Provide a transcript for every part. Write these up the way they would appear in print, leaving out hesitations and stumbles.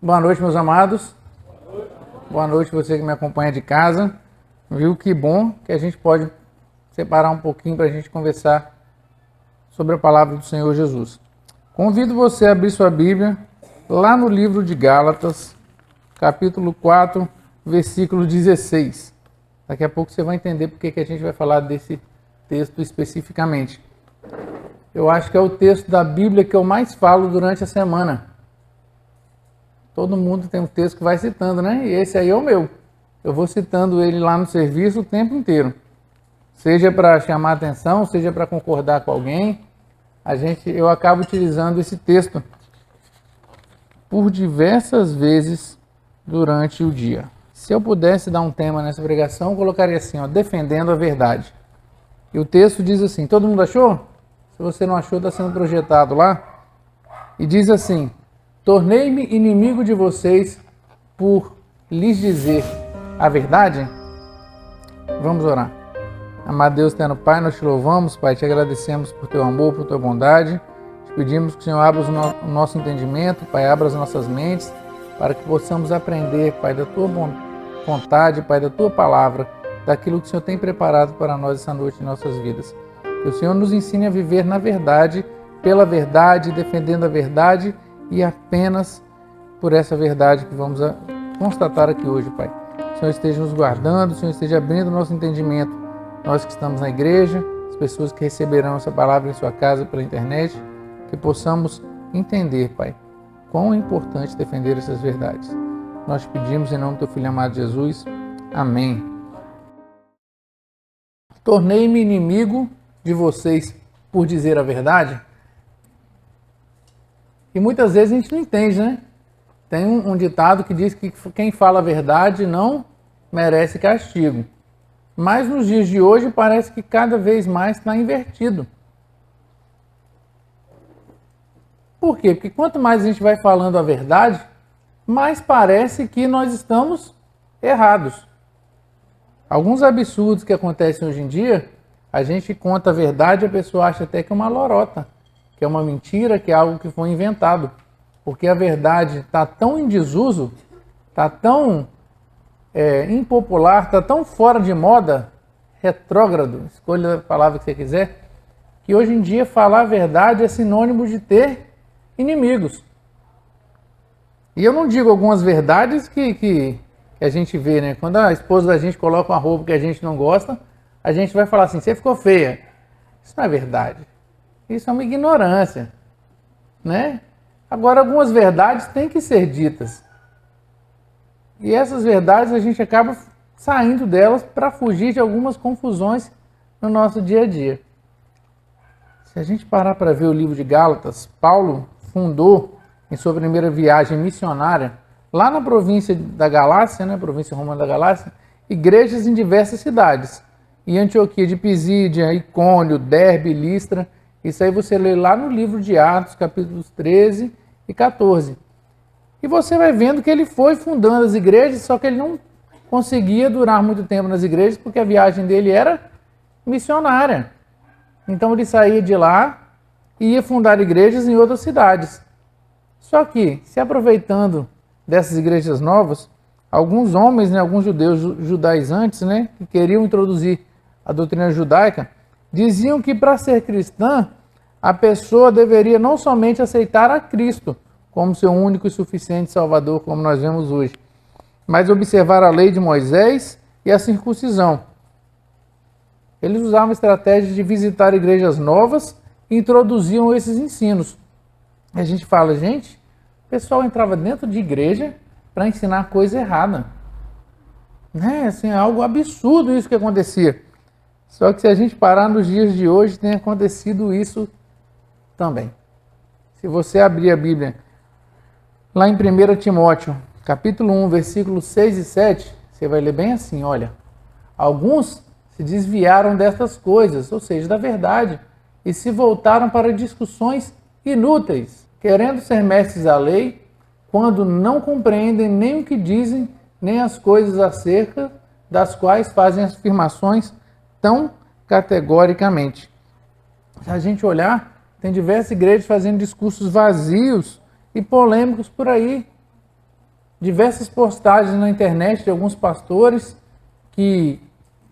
Boa noite, meus amados. Boa noite, você que me acompanha de casa. Viu que bom que a gente pode separar um pouquinho para a gente conversar sobre a palavra do Senhor Jesus. Convido você a abrir sua Bíblia lá no livro de Gálatas, capítulo 4, versículo 16. Daqui a pouco você vai entender porque que a gente vai falar desse texto especificamente. Eu acho que é o texto da Bíblia que eu mais falo durante a semana. Todo mundo tem um texto que vai citando, né? E esse aí é o meu. Eu vou citando ele lá no serviço o tempo inteiro. Seja para chamar atenção, seja para concordar com alguém. Eu acabo utilizando esse texto por diversas vezes durante o dia. Se eu pudesse dar um tema nessa pregação, eu colocaria assim, ó, defendendo a verdade. E o texto diz assim, todo mundo achou? Se você não achou, está sendo projetado lá. E diz assim: tornei-me inimigo de vocês por lhes dizer a verdade? Vamos orar. Amado Deus, eterno Pai, nós te louvamos, Pai, te agradecemos por teu amor, por tua bondade. Te pedimos que o Senhor abra o nosso entendimento, Pai, abra as nossas mentes, para que possamos aprender, Pai, da tua vontade, Pai, da tua palavra, daquilo que o Senhor tem preparado para nós essa noite em nossas vidas. Que o Senhor nos ensine a viver na verdade, pela verdade, defendendo a verdade, e apenas por essa verdade que vamos constatar aqui hoje, Pai. O Senhor esteja nos guardando, o Senhor esteja abrindo o nosso entendimento. Nós que estamos na igreja, as pessoas que receberão essa palavra em sua casa pela internet, que possamos entender, Pai, quão é importante defender essas verdades. Nós te pedimos em nome do teu Filho amado Jesus. Amém. Tornei-me inimigo de vocês por dizer a verdade? E muitas vezes a gente não entende, né? Tem um ditado que diz que quem fala a verdade não merece castigo. Mas nos dias de hoje parece que cada vez mais está invertido. Por quê? Porque quanto mais a gente vai falando a verdade, mais parece que nós estamos errados. Alguns absurdos que acontecem hoje em dia, a gente conta a verdade e a pessoa acha até que é uma lorota, que é uma mentira, que é algo que foi inventado. Porque a verdade está tão em desuso, está tão impopular, está tão fora de moda, retrógrado, escolha a palavra que você quiser, que hoje em dia falar a verdade é sinônimo de ter inimigos. E eu não digo algumas verdades que a gente vê, né? Quando a esposa da gente coloca uma roupa que a gente não gosta, a gente vai falar assim, você ficou feia. Isso não é verdade. Isso é uma ignorância, né? Agora, algumas verdades têm que ser ditas. E essas verdades a gente acaba saindo delas para fugir de algumas confusões no nosso dia a dia. Se a gente parar para ver o livro de Gálatas, Paulo fundou em sua primeira viagem missionária, lá na província da Galácia, né, província romana da Galácia, igrejas em diversas cidades. Em Antioquia de Pisídia, Icônio, Derbe, Listra. Isso aí você lê lá no livro de Atos, capítulos 13 e 14. E você vai vendo que ele foi fundando as igrejas, só que ele não conseguia durar muito tempo nas igrejas, porque a viagem dele era missionária. Então ele saía de lá e ia fundar igrejas em outras cidades. Só que, se aproveitando dessas igrejas novas, alguns homens, né, alguns judaizantes, né, que queriam introduzir a doutrina judaica, diziam que para ser cristã, a pessoa deveria não somente aceitar a Cristo como seu único e suficiente Salvador, como nós vemos hoje, mas observar a lei de Moisés e a circuncisão. Eles usavam a estratégia de visitar igrejas novas e introduziam esses ensinos. E a gente fala, gente, o pessoal entrava dentro de igreja para ensinar coisa errada. Né? Assim, é algo absurdo isso que acontecia. Só que se a gente parar nos dias de hoje, tem acontecido isso também. Se você abrir a Bíblia lá em 1 Timóteo, capítulo 1, versículos 6 e 7, você vai ler bem assim, olha. Alguns se desviaram destas coisas, ou seja, da verdade, e se voltaram para discussões inúteis, querendo ser mestres da lei, quando não compreendem nem o que dizem, nem as coisas acerca das quais fazem as afirmações tão categoricamente. Se a gente olhar, tem diversas igrejas fazendo discursos vazios e polêmicos por aí. diversas postagens na internet de alguns pastores que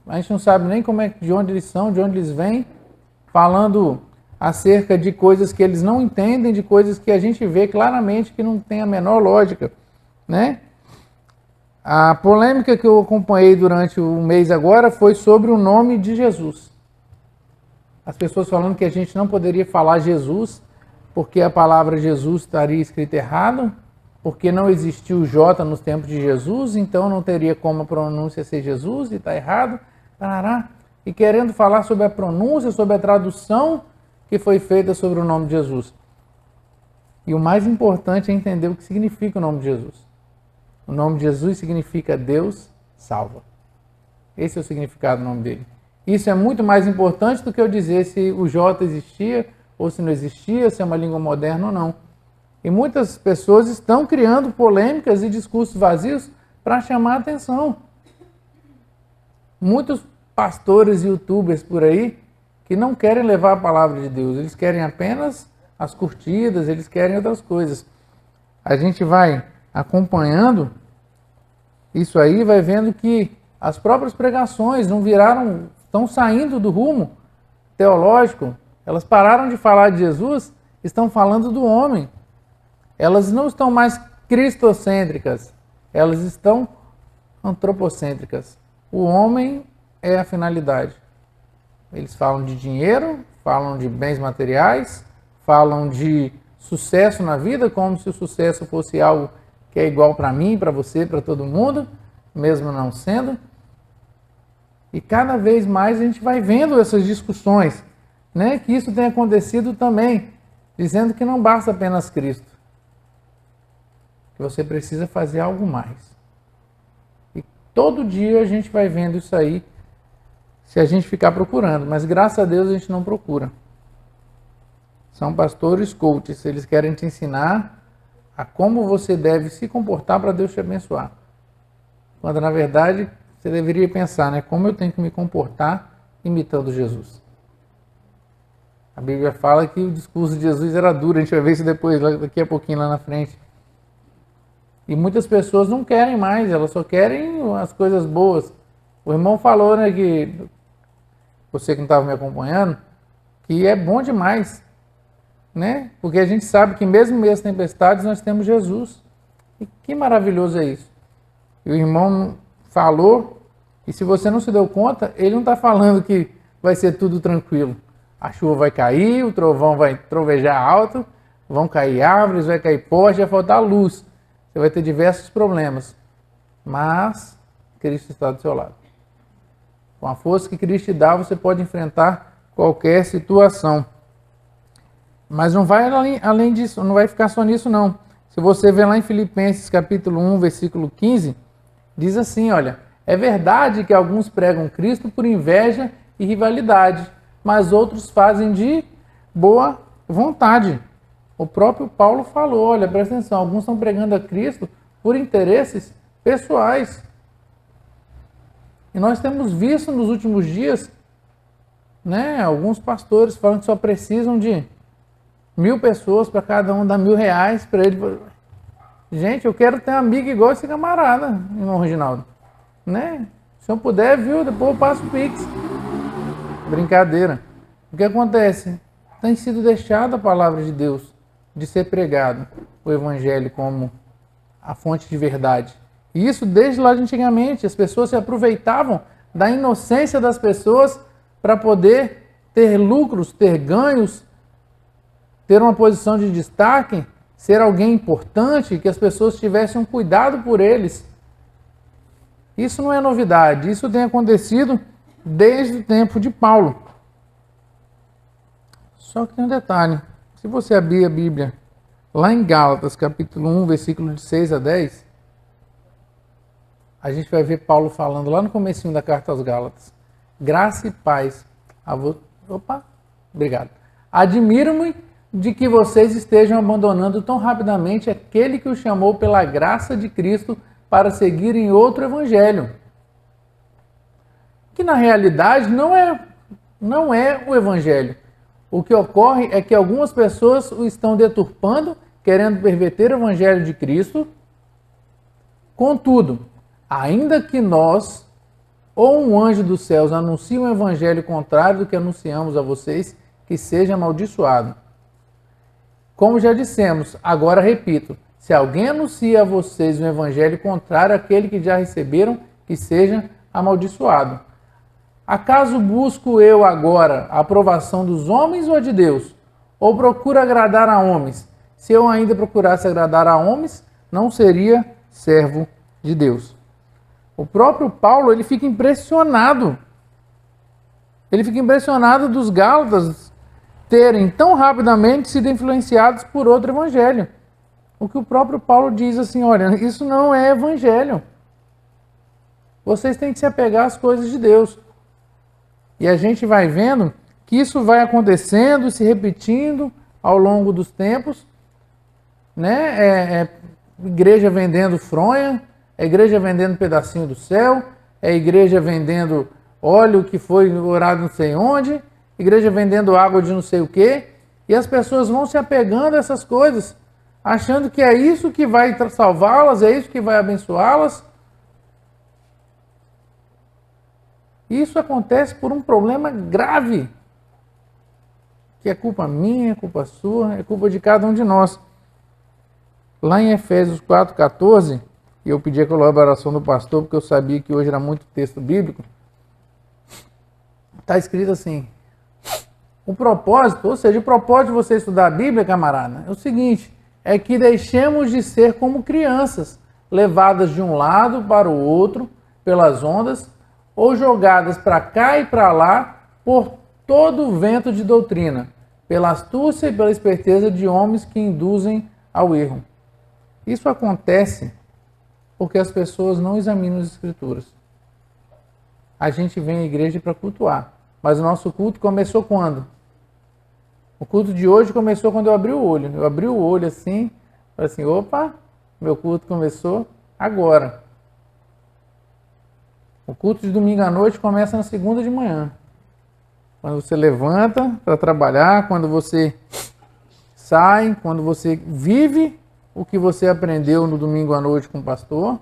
a gente não sabe nem de onde eles são, de onde eles vêm, falando acerca de coisas que eles não entendem, de coisas que a gente vê claramente que não tem a menor lógica, né? A polêmica que eu acompanhei durante o mês agora foi sobre o nome de Jesus. As pessoas falando que a gente não poderia falar Jesus, porque a palavra Jesus estaria escrita errado, porque não existiu J nos tempos de Jesus, então não teria como a pronúncia ser Jesus e está errado. Tarará. E querendo falar sobre a pronúncia, sobre a tradução que foi feita sobre o nome de Jesus. E o mais importante é entender o que significa o nome de Jesus. O nome de Jesus significa Deus salva. Esse é o significado do nome dele. Isso é muito mais importante do que eu dizer se o J existia ou se não existia, se é uma língua moderna ou não. E muitas pessoas estão criando polêmicas e discursos vazios para chamar a atenção. Muitos pastores e youtubers por aí que não querem levar a palavra de Deus, eles querem apenas as curtidas, eles querem outras coisas. A gente vai acompanhando isso aí, vai vendo que as próprias pregações não viraram, estão saindo do rumo teológico, elas pararam de falar de Jesus, estão falando do homem. Elas não estão mais cristocêntricas, elas estão antropocêntricas. O homem é a finalidade. Eles falam de dinheiro, falam de bens materiais, falam de sucesso na vida, como se o sucesso fosse algo que é igual para mim, para você, para todo mundo, mesmo não sendo. E cada vez mais a gente vai vendo essas discussões, né? Que isso tem acontecido também, dizendo que não basta apenas Cristo, que você precisa fazer algo mais. E todo dia a gente vai vendo isso aí, se a gente ficar procurando, mas graças a Deus a gente não procura. São pastores coaches, eles querem te ensinar a como você deve se comportar para Deus te abençoar. Quando na verdade você deveria pensar, né, como eu tenho que me comportar imitando Jesus. A Bíblia fala que o discurso de Jesus era duro, a gente vai ver isso depois, daqui a pouquinho lá na frente. E muitas pessoas não querem mais, elas só querem as coisas boas. O irmão falou, né, que você que não estava me acompanhando, que é bom demais, né? Porque a gente sabe que mesmo em meio às tempestades nós temos Jesus. E que maravilhoso é isso. E o irmão falou, e se você não se deu conta, ele não está falando que vai ser tudo tranquilo. A chuva vai cair, o trovão vai trovejar alto, vão cair árvores, vai cair poste, vai faltar luz. Você vai ter diversos problemas. Mas Cristo está do seu lado. Com a força que Cristo te dá, você pode enfrentar qualquer situação. Mas não vai além disso, não vai ficar só nisso não. Se você ver lá em Filipenses capítulo 1, versículo 15, diz assim, olha, é verdade que alguns pregam Cristo por inveja e rivalidade, mas outros fazem de boa vontade. O próprio Paulo falou, olha, presta atenção, alguns estão pregando a Cristo por interesses pessoais. E nós temos visto nos últimos dias, né, alguns pastores falando que só precisam de 1.000 pessoas para cada um dar R$1.000 para ele. Gente, eu quero ter um amigo igual esse camarada, irmão Reginaldo. Né? Se eu puder, viu, depois eu passo o Pix. Brincadeira. O que acontece? Tem sido deixada a palavra de Deus de ser pregado, o Evangelho como a fonte de verdade. E isso desde lá de antigamente. As pessoas se aproveitavam da inocência das pessoas para poder ter lucros, ter ganhos, ter uma posição de destaque, ser alguém importante, que as pessoas tivessem um cuidado por eles. Isso não é novidade, isso tem acontecido desde o tempo de Paulo. Só que tem um detalhe, se você abrir a Bíblia, lá em Gálatas, capítulo 1, versículo de 6 a 10, a gente vai ver Paulo falando lá no comecinho da carta aos Gálatas. Graça e paz. Opa, obrigado. Admiro-me de que vocês estejam abandonando tão rapidamente aquele que os chamou pela graça de Cristo para seguirem outro evangelho. Que na realidade não é o evangelho. O que ocorre é que algumas pessoas o estão deturpando, querendo perverter o evangelho de Cristo, Contudo, ainda que nós ou um anjo dos céus anuncie um evangelho contrário do que anunciamos a vocês, que seja amaldiçoado. Como já dissemos, agora repito, se alguém anuncia a vocês um evangelho contrário àquele que já receberam, que seja amaldiçoado. Acaso busco eu agora a aprovação dos homens ou a de Deus? Ou procuro agradar a homens? Se eu ainda procurasse agradar a homens, não seria servo de Deus. O próprio Paulo, ele fica impressionado. Ele fica impressionado dos Gálatas terem tão rapidamente sido influenciados por outro evangelho. O que o próprio Paulo diz assim, olha, isso não é evangelho. Vocês têm que se apegar às coisas de Deus. E a gente vai vendo que isso vai acontecendo, se repetindo ao longo dos tempos, né? Igreja vendendo fronha, é igreja vendendo pedacinho do céu, é igreja vendendo óleo que foi orado não sei onde, igreja vendendo água de não sei o quê, e as pessoas vão se apegando a essas coisas, achando que é isso que vai salvá-las, é isso que vai abençoá-las. Isso acontece por um problema grave, que é culpa minha, é culpa sua, é culpa de cada um de nós. Lá em Efésios 4,14, e eu pedi a colaboração do pastor, porque eu sabia que hoje era muito texto bíblico, está escrito assim, o propósito, ou seja, o propósito de você estudar a Bíblia, camarada, é o seguinte, é que deixemos de ser como crianças, levadas de um lado para o outro, pelas ondas, ou jogadas para cá e para lá, por todo o vento de doutrina, pela astúcia e pela esperteza de homens que induzem ao erro. Isso acontece porque as pessoas não examinam as Escrituras. A gente vem à igreja para cultuar, mas o nosso culto começou quando? O culto de hoje começou quando eu abri o olho. Eu abri o olho assim, falei assim, opa, meu culto começou agora. O culto de domingo à noite começa na segunda de manhã. Quando você levanta para trabalhar, quando você sai, quando você vive o que você aprendeu no domingo à noite com o pastor.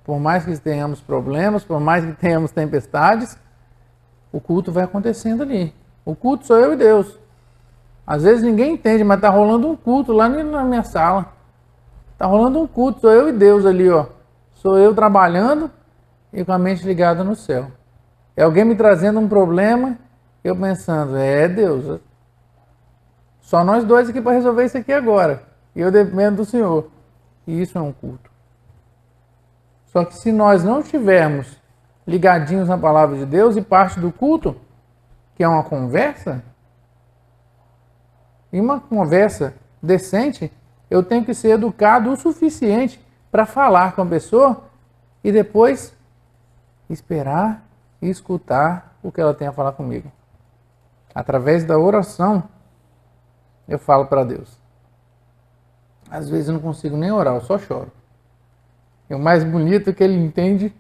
Por mais que tenhamos problemas, por mais que tenhamos tempestades, o culto vai acontecendo ali. O culto sou eu e Deus. Às vezes ninguém entende, mas está rolando um culto lá na minha sala. Está rolando um culto, sou eu e Deus ali, ó. Sou eu trabalhando e com a mente ligada no céu. É alguém me trazendo um problema, eu pensando, Deus, só nós dois aqui para resolver isso aqui agora. E eu dependo do Senhor. E isso é um culto. Só que se nós não estivermos ligadinhos na palavra de Deus e parte do culto, que é uma conversa, e uma conversa decente, eu tenho que ser educado o suficiente para falar com a pessoa e depois esperar e escutar o que ela tem a falar comigo. Através da oração, eu falo para Deus. Às vezes eu não consigo nem orar, eu só choro. E o mais bonito é que ele entende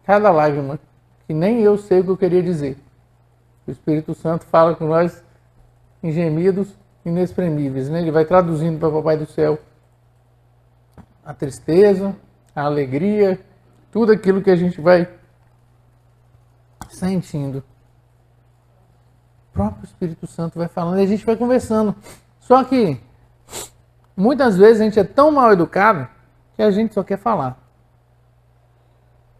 cada lágrima, que nem eu sei o que eu queria dizer. O Espírito Santo fala com nós em gemidos inexprimíveis, né? Ele vai traduzindo para o Papai do Céu a tristeza, a alegria, tudo aquilo que a gente vai sentindo. O próprio Espírito Santo vai falando e a gente vai conversando. Só que muitas vezes a gente é tão mal educado que a gente só quer falar.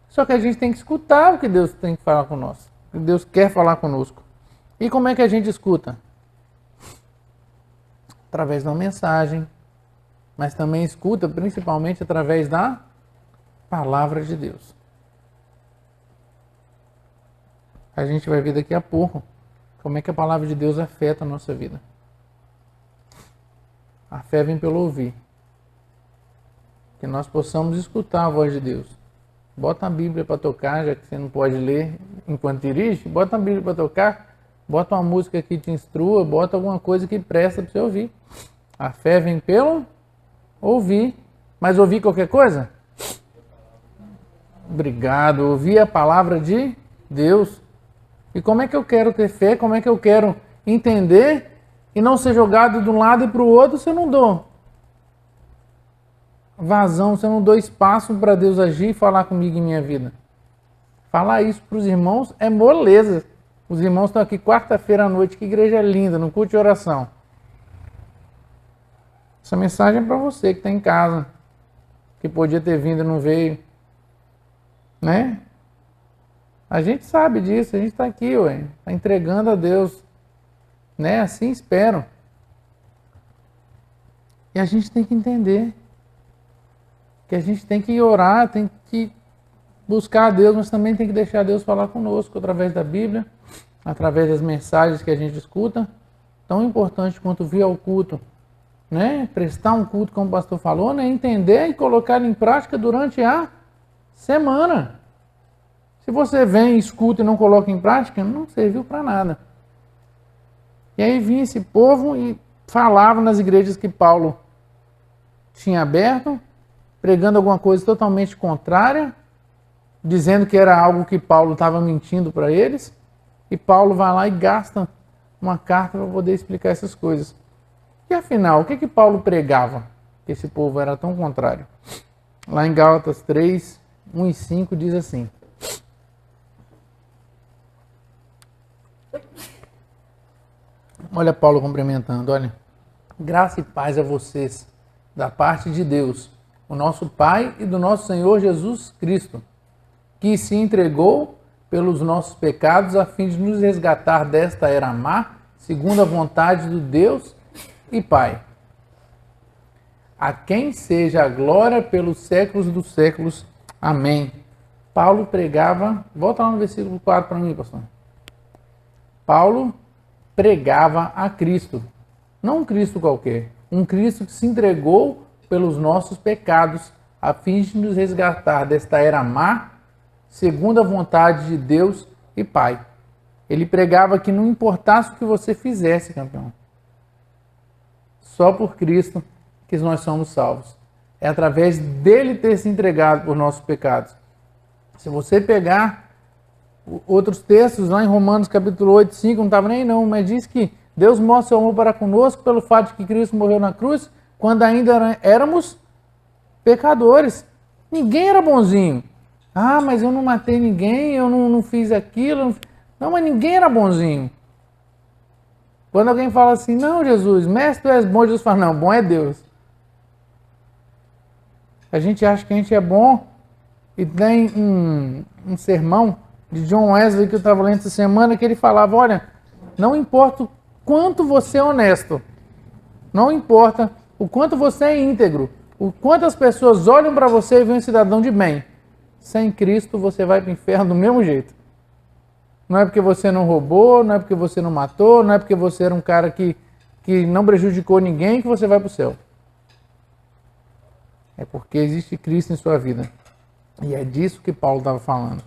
Só que a gente tem que escutar o que Deus tem que falar com nós. O que Deus quer falar conosco. E como é que a gente escuta? Através de uma mensagem, mas também escuta principalmente através da palavra de Deus. A gente vai ver daqui a pouco como é que a palavra de Deus afeta a nossa vida. A fé vem pelo ouvir. Que nós possamos escutar a voz de Deus. Bota a Bíblia para tocar, já que você não pode ler enquanto dirige, bota a Bíblia para tocar, bota uma música que te instrua, bota alguma coisa que presta para você ouvir. A fé vem pelo ouvir. Mas ouvir qualquer coisa? Obrigado. Ouvir a palavra de Deus. E como é que eu quero ter fé? Como é que eu quero entender e não ser jogado de um lado e para o outro se eu não dou vazão, se eu não dou espaço para Deus agir e falar comigo em minha vida. Falar isso para os irmãos é moleza. Os irmãos estão aqui quarta-feira à noite, que igreja linda, no culto de oração. Essa mensagem é para você que está em casa, que podia ter vindo e não veio, né? A gente sabe disso, a gente está aqui, ué, está entregando a Deus, né? Assim espero. E a gente tem que entender que a gente tem que orar, tem que buscar a Deus, mas também tem que deixar Deus falar conosco através da Bíblia, através das mensagens que a gente escuta. Tão importante quanto vir ao culto, né? Prestar um culto, como o pastor falou, né? Entender e colocar em prática durante a semana. Se você vem, escuta e não coloca em prática, não serviu para nada. E aí vinha esse povo e falava nas igrejas que Paulo tinha aberto, pregando alguma coisa totalmente contrária, dizendo que era algo que Paulo estava mentindo para eles, e Paulo vai lá e gasta uma carta para poder explicar essas coisas. E afinal, o que Paulo pregava? Que esse povo era tão contrário. Lá em Gálatas 3, 1 e 5 diz assim: olha Paulo cumprimentando, olha. Graça e paz a vocês, da parte de Deus, o nosso Pai e do nosso Senhor Jesus Cristo, que se entregou pelos nossos pecados a fim de nos resgatar desta era má, segundo a vontade do Deus e Pai. A quem seja a glória pelos séculos dos séculos. Amém. Paulo pregava, volta lá no versículo 4 para mim, pastor. Paulo pregava a Cristo, não um Cristo qualquer, um Cristo que se entregou pelos nossos pecados, a fim de nos resgatar desta era má, segundo a vontade de Deus e Pai. Ele pregava que não importasse o que você fizesse, campeão. Só por Cristo que nós somos salvos. É através dele ter se entregado por nossos pecados. Se você pegar outros textos lá em Romanos capítulo 8, 5, não estava nem não, mas diz que Deus mostra seu amor para conosco pelo fato de que Cristo morreu na cruz quando ainda éramos pecadores. Ninguém era bonzinho. Ah, mas eu não matei ninguém, eu não fiz aquilo. Não, mas ninguém era bonzinho. Quando alguém fala assim, não, Jesus, mestre, tu és bom, Jesus fala, não, bom é Deus. A gente acha que a gente é bom, e tem um sermão de John Wesley que eu estava lendo essa semana, que ele falava, olha, não importa o quanto você é honesto, não importa o quanto você é íntegro, o quanto as pessoas olham para você e veem um cidadão de bem, sem Cristo você vai para o inferno do mesmo jeito. Não é porque você não roubou, não é porque você não matou, não é porque você era um cara que não prejudicou ninguém que você vai para o céu. É porque existe Cristo em sua vida. E é disso que Paulo estava falando.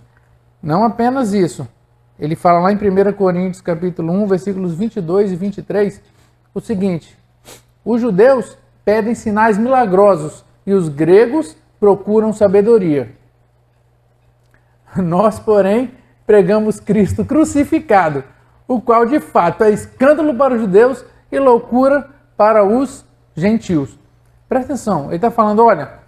Não apenas isso. Ele fala lá em 1 Coríntios capítulo 1, versículos 22 e 23, o seguinte: os judeus pedem sinais milagrosos e os gregos procuram sabedoria. Nós, porém, pregamos Cristo crucificado, o qual de fato é escândalo para os judeus e loucura para os gentios. Presta atenção, ele está falando, olha,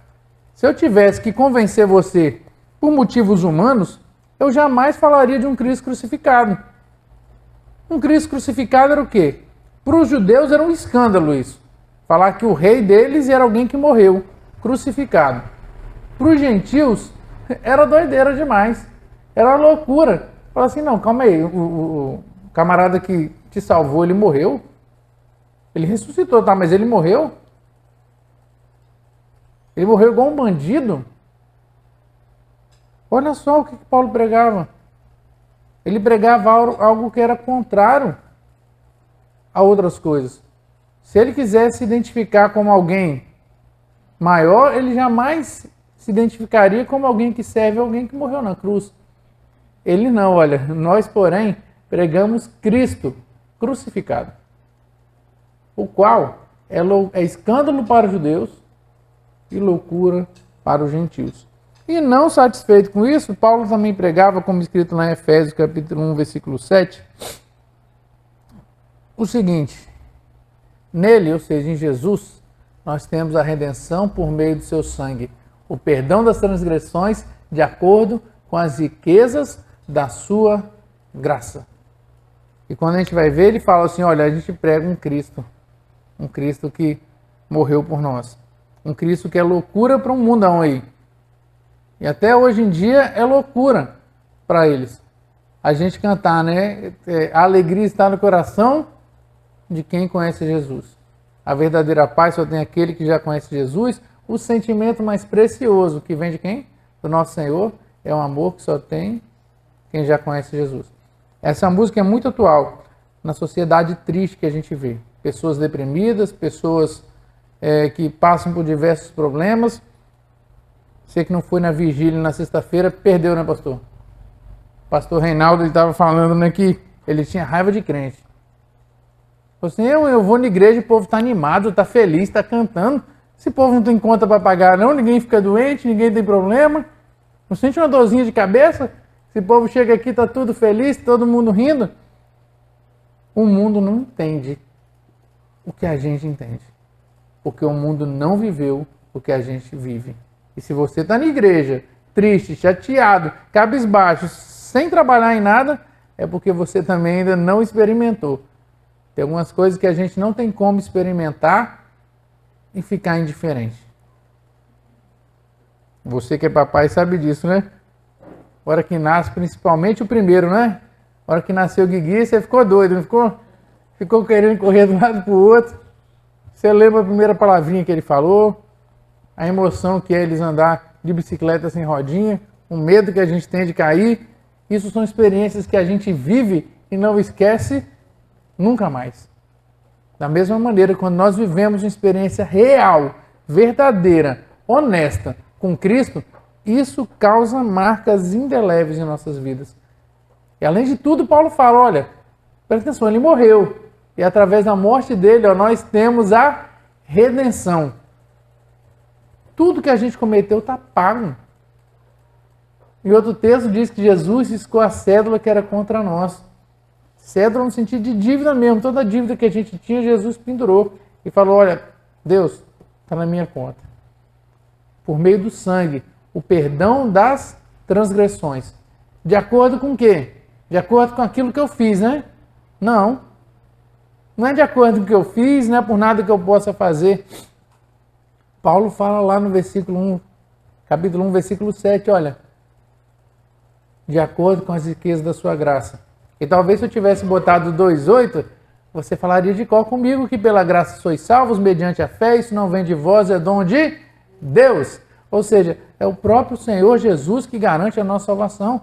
se eu tivesse que convencer você por motivos humanos, eu jamais falaria de um Cristo crucificado. Um Cristo crucificado era o quê? Para os judeus era um escândalo isso. Falar que o rei deles era alguém que morreu, crucificado. Para os gentios, era doideira demais. Era loucura. Fala assim, não, calma aí, o camarada que te salvou, ele morreu? Ele ressuscitou, tá, mas ele morreu? Ele morreu igual um bandido? Olha só o que Paulo pregava. Ele pregava algo que era contrário a outras coisas. Se ele quisesse se identificar como alguém maior, ele jamais se identificaria como alguém que serve alguém que morreu na cruz. Ele não, olha, nós, porém, pregamos Cristo crucificado, o qual é escândalo para os judeus e loucura para os gentios. E não satisfeito com isso, Paulo também pregava, como escrito lá em Efésios capítulo 1, versículo 7, o seguinte: nele, ou seja, em Jesus, nós temos a redenção por meio do seu sangue, o perdão das transgressões de acordo com as riquezas da sua graça. E quando a gente vai ver, ele fala assim, olha, a gente prega um Cristo que morreu por nós, um Cristo que é loucura para um mundão aí. E até hoje em dia é loucura para eles. A gente cantar, né? A alegria está no coração de quem conhece Jesus. A verdadeira paz só tem aquele que já conhece Jesus. O sentimento mais precioso que vem de quem? Do nosso Senhor. É um amor que só tem quem já conhece Jesus. Essa música é muito atual na sociedade triste que a gente vê. Pessoas deprimidas, pessoas que passam por diversos problemas. Você que não foi na vigília na sexta-feira, perdeu, né, pastor? O pastor Reinaldo estava falando, né, que ele tinha raiva de crente. Assim, eu vou na igreja, o povo está animado, está feliz, está cantando. Esse povo não tem conta para pagar, não. Ninguém fica doente, ninguém tem problema. Não sente uma dorzinha de cabeça? Esse povo chega aqui, está tudo feliz, todo mundo rindo. O mundo não entende o que a gente entende. Porque o mundo não viveu o que a gente vive. E se você está na igreja, triste, chateado, cabisbaixo, sem trabalhar em nada, é porque você também ainda não experimentou. Tem algumas coisas que a gente não tem como experimentar e ficar indiferente. Você que é papai sabe disso, né? A hora que nasce, principalmente o primeiro, né? A hora que nasceu o Guigui, você ficou doido, não ficou? Ficou querendo correr de um lado para o outro. Você lembra a primeira palavrinha que ele falou? A emoção que é eles andar de bicicleta sem rodinha, o medo que a gente tem de cair. Isso são experiências que a gente vive e não esquece nunca mais. Da mesma maneira, quando nós vivemos uma experiência real, verdadeira, honesta com Cristo, isso causa marcas indeléveis em nossas vidas. E além de tudo, Paulo fala, olha, presta atenção, ele morreu. E através da morte dele, ó, nós temos a redenção. Tudo que a gente cometeu está pago. E outro texto diz que Jesus riscou a cédula que era contra nós. Cédula no sentido de dívida mesmo. Toda dívida que a gente tinha, Jesus pendurou. E falou, olha, Deus, está na minha conta. Por meio do sangue, o perdão das transgressões. De acordo com o quê? De acordo com aquilo que eu fiz, né? Não. Não é de acordo com o que eu fiz, não é por nada que eu possa fazer. Paulo fala lá no versículo 1, capítulo 1, versículo 7, olha, de acordo com as riquezas da sua graça. E talvez se eu tivesse botado 2,8, você falaria de qual comigo, que pela graça sois salvos, mediante a fé, isso não vem de vós, é dom de Deus. Ou seja, é o próprio Senhor Jesus que garante a nossa salvação.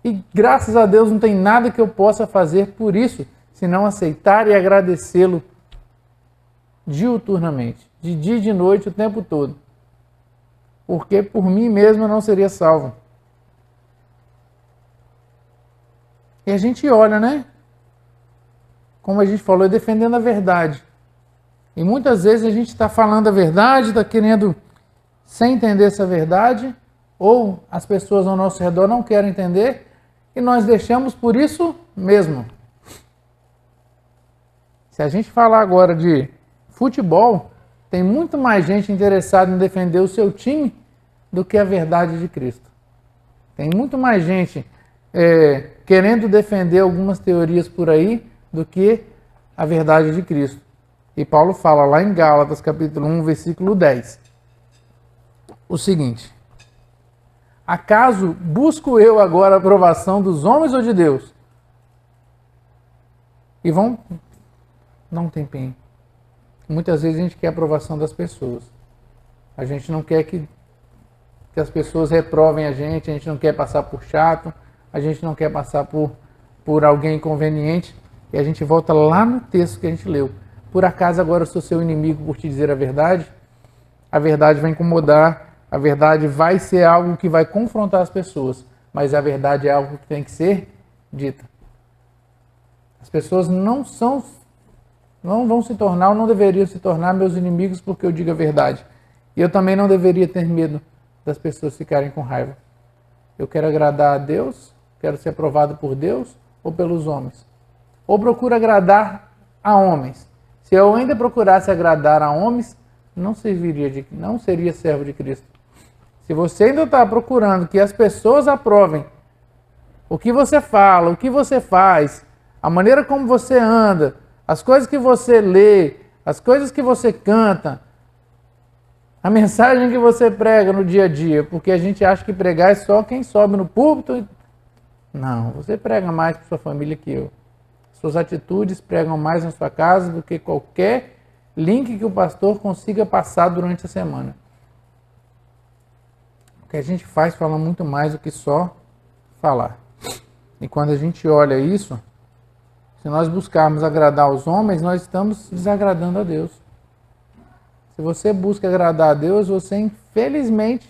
E graças a Deus não tem nada que eu possa fazer por isso, senão aceitar e agradecê-lo diuturnamente, de dia e de noite, o tempo todo. Porque por mim mesmo eu não seria salvo. E a gente olha, né? Como a gente falou, defendendo a verdade. E muitas vezes a gente está falando a verdade, está querendo, sem entender essa verdade, ou as pessoas ao nosso redor não querem entender, e nós deixamos por isso mesmo. Se a gente falar agora de futebol, tem muito mais gente interessada em defender o seu time do que a verdade de Cristo. Tem muito mais gente querendo defender algumas teorias por aí do que a verdade de Cristo. E Paulo fala lá em Gálatas, capítulo 1, versículo 10, o seguinte: acaso busco eu agora a aprovação dos homens ou de Deus? E vão dar um tempinho. Muitas vezes a gente quer a aprovação das pessoas. A gente não quer que as pessoas reprovem a gente não quer passar por chato, a gente não quer passar por alguém inconveniente. E a gente volta lá no texto que a gente leu. Por acaso agora eu sou seu inimigo por te dizer a verdade? A verdade vai incomodar, a verdade vai ser algo que vai confrontar as pessoas, mas a verdade é algo que tem que ser dita. As pessoas não vão se tornar ou não deveriam se tornar meus inimigos porque eu digo a verdade. E eu também não deveria ter medo das pessoas ficarem com raiva. Eu quero agradar a Deus, quero ser aprovado por Deus ou pelos homens. Ou procuro agradar a homens. Se eu ainda procurasse agradar a homens, não seria servo de Cristo. Se você ainda está procurando que as pessoas aprovem o que você fala, o que você faz, a maneira como você anda, as coisas que você lê, as coisas que você canta, a mensagem que você prega no dia a dia, porque a gente acha que pregar é só quem sobe no púlpito. Não, você prega mais para sua família que eu. Suas atitudes pregam mais na sua casa do que qualquer link que o pastor consiga passar durante a semana. O que a gente faz fala muito mais do que só falar. E quando a gente olha isso, se nós buscarmos agradar os homens, nós estamos desagradando a Deus. Se você busca agradar a Deus, você infelizmente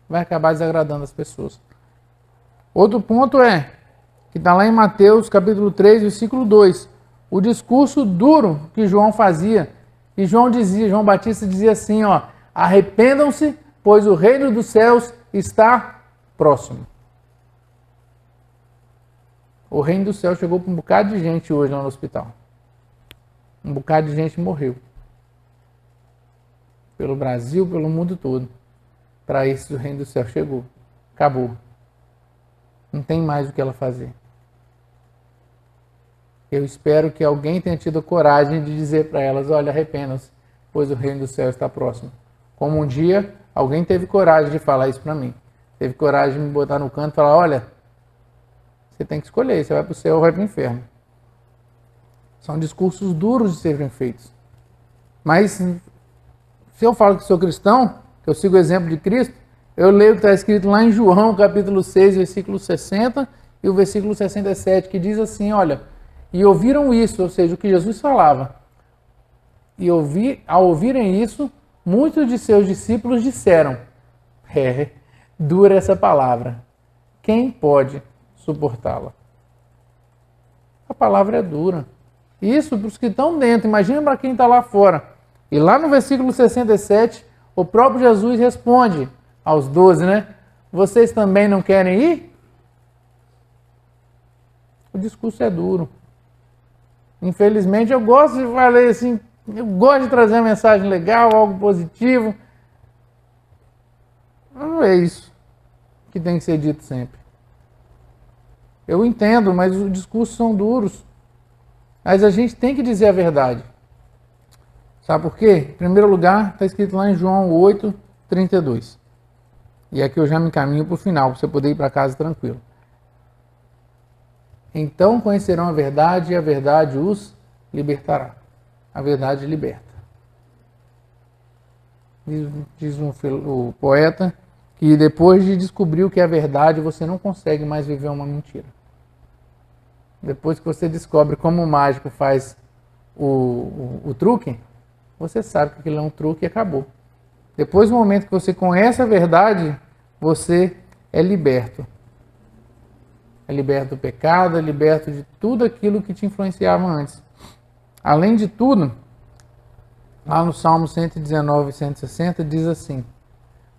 vai acabar desagradando as pessoas. Outro ponto é, que está lá em Mateus capítulo 3, versículo 2, o discurso duro que João fazia. E João Batista dizia assim, ó, arrependam-se, pois o reino dos céus está próximo. O reino do céu chegou para um bocado de gente hoje lá no hospital. Um bocado de gente morreu. Pelo Brasil, pelo mundo todo. Para isso o reino do céu chegou. Acabou. Não tem mais o que ela fazer. Eu espero que alguém tenha tido coragem de dizer para elas, olha, arrependam-se, pois o reino do céu está próximo. Como um dia, alguém teve coragem de falar isso para mim. Teve coragem de me botar no canto e falar, olha, você tem que escolher, você vai para o céu ou vai para o inferno. São discursos duros de serem feitos. Mas, se eu falo que sou cristão, que eu sigo o exemplo de Cristo, eu leio o que está escrito lá em João, capítulo 6, versículo 60 e o versículo 67, que diz assim, olha, e ouviram isso, ou seja, o que Jesus falava. E ao ouvirem isso, muitos de seus discípulos disseram, dura essa palavra, quem pode suportá-la? A palavra é dura. Isso para os que estão dentro, imagina para quem está lá fora. E lá no versículo 67, o próprio Jesus responde aos 12, né? Vocês também não querem ir? O discurso é duro. Infelizmente, eu gosto de falar assim, eu gosto de trazer uma mensagem legal, algo positivo. Não é isso que tem que ser dito sempre. Eu entendo, mas os discursos são duros. Mas a gente tem que dizer a verdade. Sabe por quê? Em primeiro lugar, está escrito lá em João 8, 32. E aqui eu já me encaminho para o final, para você poder ir para casa tranquilo. Então conhecerão a verdade e a verdade os libertará. A verdade liberta. Diz o poeta que depois de descobrir o que é verdade, você não consegue mais viver uma mentira. Depois que você descobre como o mágico faz o truque, você sabe que aquilo é um truque e acabou. Depois do momento que você conhece a verdade, você é liberto. É liberto do pecado, é liberto de tudo aquilo que te influenciava antes. Além de tudo, lá no Salmo 119 e 160 diz assim,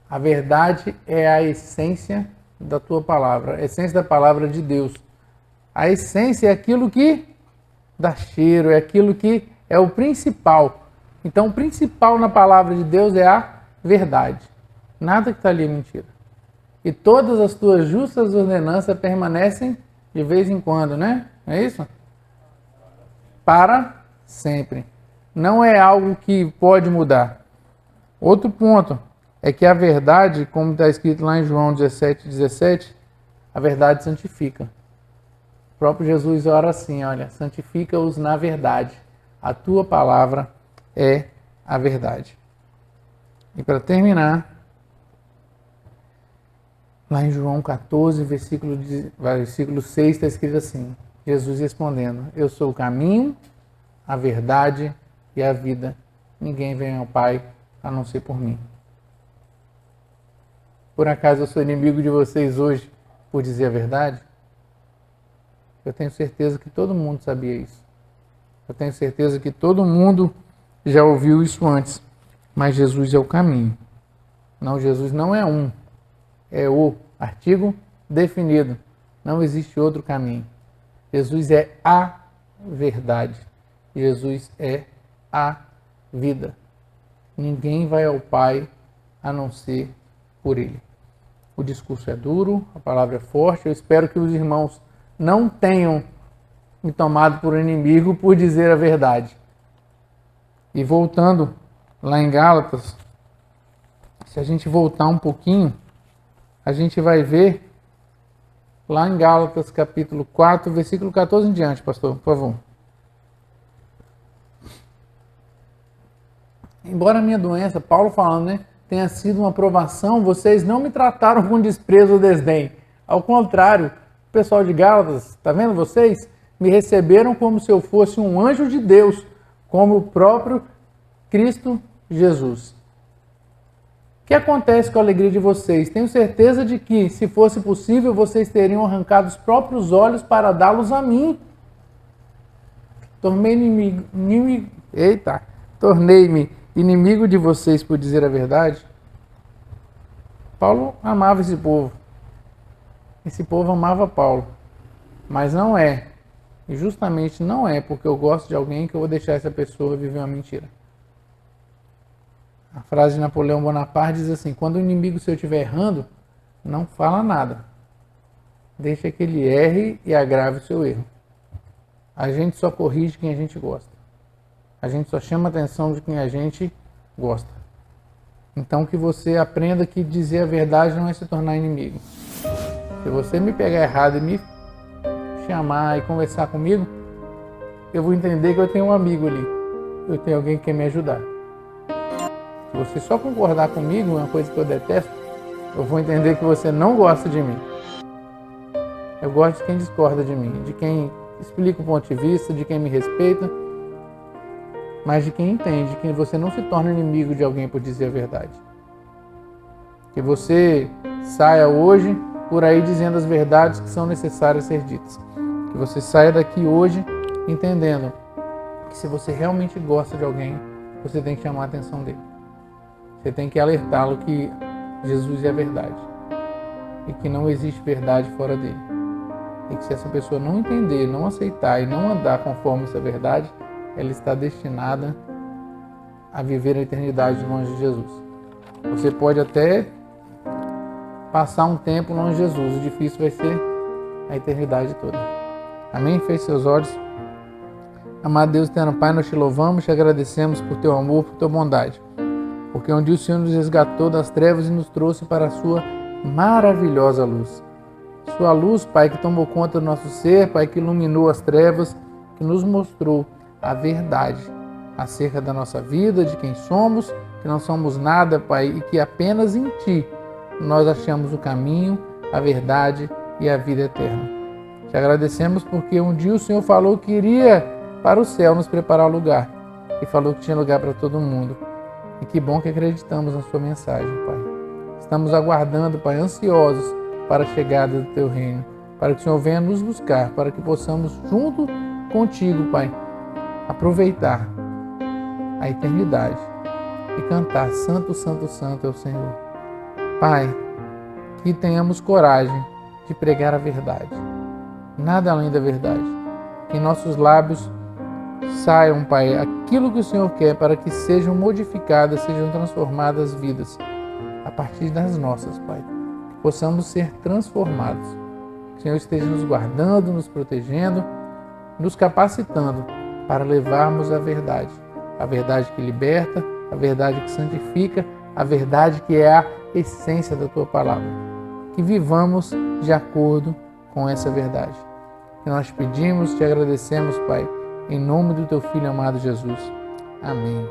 a verdade é a essência da tua palavra, a essência da palavra de Deus. A essência é aquilo que dá cheiro, é aquilo que é o principal. Então, o principal na palavra de Deus é a verdade. Nada que está ali é mentira. E todas as tuas justas ordenanças permanecem de vez em quando, né? Não é isso? Para sempre. Não é algo que pode mudar. Outro ponto é que a verdade, como está escrito lá em João 17, a verdade santifica. O próprio Jesus ora assim, olha, santifica-os na verdade. A tua palavra é a verdade. E para terminar, lá em João 14, versículo 6, está escrito assim, Jesus respondendo, eu sou o caminho, a verdade e a vida. Ninguém vem ao Pai a não ser por mim. Por acaso eu sou inimigo de vocês hoje por dizer a verdade? Eu tenho certeza que todo mundo sabia isso. Eu tenho certeza que todo mundo já ouviu isso antes. Mas Jesus é o caminho. Não, Jesus não é um. É o artigo definido. Não existe outro caminho. Jesus é a verdade. Jesus é a vida. ninguém vai ao Pai a não ser por Ele. O discurso é duro, a palavra é forte. Eu espero que os irmãos não tenham me tomado por inimigo por dizer a verdade. E voltando lá em Gálatas, se a gente voltar um pouquinho, a gente vai ver lá em Gálatas capítulo 4, versículo 14 em diante, pastor, por favor. Embora a minha doença, Paulo falando, né, tenha sido uma provação, vocês não me trataram com desprezo ou desdém. Ao contrário, o pessoal de Gálatas, tá vendo vocês? Me receberam como se eu fosse um anjo de Deus, como o próprio Cristo Jesus. O que acontece com a alegria de vocês? Tenho certeza de que, se fosse possível, vocês teriam arrancado os próprios olhos para dá-los a mim. Tornei-me inimigo de vocês por dizer a verdade. Paulo amava esse povo. Esse povo amava Paulo. Mas não é, e justamente não é porque eu gosto de alguém que eu vou deixar essa pessoa viver uma mentira. A frase de Napoleão Bonaparte diz assim: quando o inimigo seu estiver errando, não fala nada. Deixa que ele erre e agrave o seu erro. A gente só corrige quem a gente gosta. A gente só chama a atenção de quem a gente gosta. Então que você aprenda que dizer a verdade não é se tornar inimigo. Se você me pegar errado e me chamar e conversar comigo, eu vou entender que eu tenho um amigo ali. Eu tenho alguém que quer me ajudar. Se você só concordar comigo, uma coisa que eu detesto, eu vou entender que você não gosta de mim. Eu gosto de quem discorda de mim, de quem explica o ponto de vista, de quem me respeita, mas de quem entende que você não se torna inimigo de alguém por dizer a verdade. Que você saia hoje por aí dizendo as verdades que são necessárias ser ditas. Que você saia daqui hoje entendendo que se você realmente gosta de alguém, você tem que chamar a atenção dele. Você tem que alertá-lo que Jesus é a verdade e que não existe verdade fora dele. E que se essa pessoa não entender, não aceitar e não andar conforme essa verdade, ela está destinada a viver a eternidade longe de Jesus. Você pode até passar um tempo longe de Jesus, o difícil vai ser a eternidade toda. Amém? Feche seus olhos. Amado Deus eterno Pai, nós te louvamos, te agradecemos por teu amor, por tua bondade. Porque um dia o Senhor nos resgatou das trevas e nos trouxe para a sua maravilhosa luz. Sua luz, Pai, que tomou conta do nosso ser, Pai, que iluminou as trevas, que nos mostrou a verdade acerca da nossa vida, de quem somos, que não somos nada, Pai, e que apenas em Ti nós achamos o caminho, a verdade e a vida eterna. Te agradecemos porque um dia o Senhor falou que iria para o céu nos preparar o lugar e falou que tinha lugar para todo mundo. E que bom que acreditamos na sua mensagem, Pai. Estamos aguardando, Pai, ansiosos para a chegada do Teu reino, para que o Senhor venha nos buscar, para que possamos, junto contigo, Pai, aproveitar a eternidade e cantar Santo, Santo, Santo é o Senhor. Pai, que tenhamos coragem de pregar a verdade, nada além da verdade. Que em nossos lábios saiam, Pai, aquilo que o Senhor quer para que sejam modificadas, sejam transformadas vidas a partir das nossas, Pai. Que possamos ser transformados. Que o Senhor esteja nos guardando, nos protegendo, nos capacitando para levarmos a verdade que liberta, a verdade que santifica, a verdade que é a essência da Tua palavra. Que vivamos de acordo com essa verdade. Que nós pedimos, te agradecemos, Pai, em nome do Teu Filho amado Jesus. Amém.